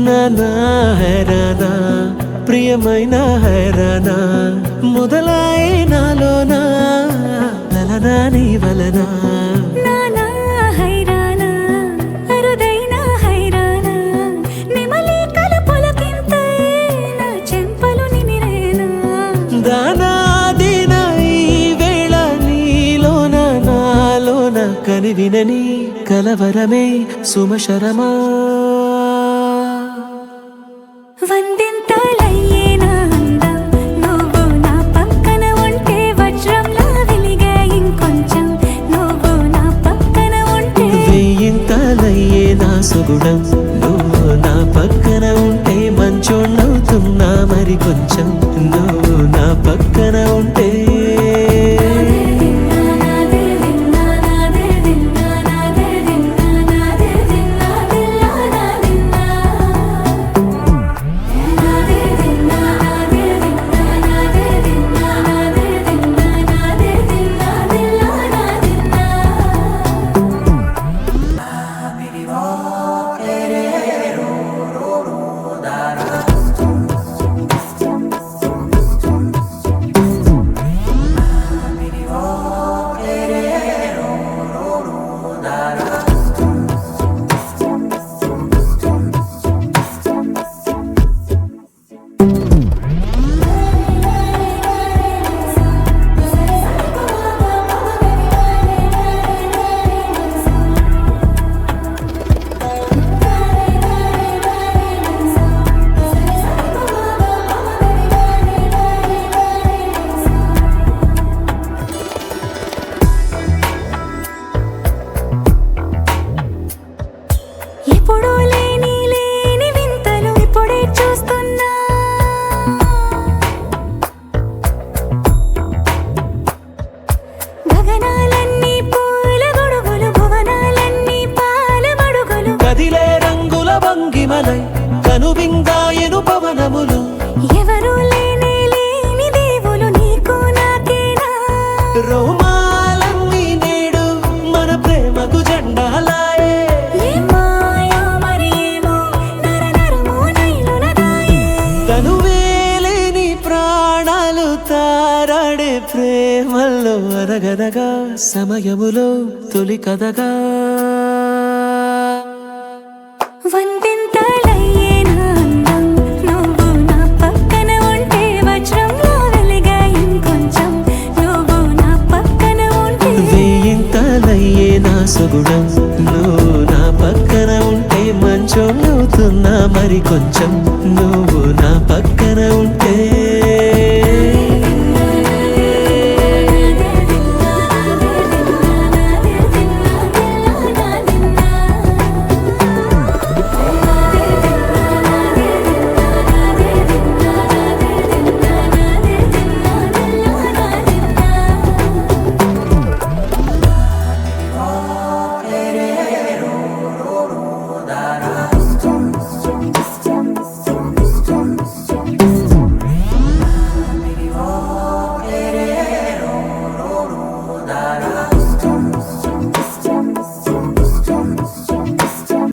నానా హైరానా ప్రియమైన హైరానా మొదలాయే నాలోనా లలనా నీ వలనా నానా హైరానా అరుదైన హైరానా నిమలి కలపులకింతై నా చెంపలు నిమిరేనా దానా దినా ఈ వేళ నీలోన నాలోన కనివినని కలవరమే సుమశరమా వందింతలయ్యే నా అందం నువ్వు నా పక్కన ఉంటే వజ్రంలా వెలిగే ఇంకొంచెం నువ్వు నా పక్కన ఉంటే వెయ్యింతలయ్యే నా సుగుణం నువ్వు నా పక్కన ఉంటే మంచోణ్ణవుతున్నా మరి కొంచెం నువ్వు నా పక్కన ఉంటే ఎప్పుడూ లేని వింతలు ఇప్పుడే చూస్తున్నా గగనాలన్నీ పూల గొడుగులు భువనాలన్నీ పాల మడుగులు కదిలే రంగుల భంగిమలై కనువిందాయను పవనములు ఎవరూ లేని దేవులు నీకు నాకేనా రోమాలన్నీ నేడు మన ప్రేమకు జెండాలాయే మాయా మరేమో నరనరమో నైలునదాయే తనువేలేని ప్రాణాలు తారాడే ప్రేమల్లో అరగదగా సమయములో తొలి కదగా వందింతలయ్యే నా అందం నువ్వు నా పక్కన ఉంటే వజ్రంలా వెలిగే ఇంకొంచెం నువ్వు నా పక్కన ఉంటే వెయ్యింతలయ్యే నా సుగుణం నువ్వు నా పక్కన ఉంటే మంచోణ్ణవుతున్నా మరి కొంచెం నువ్వు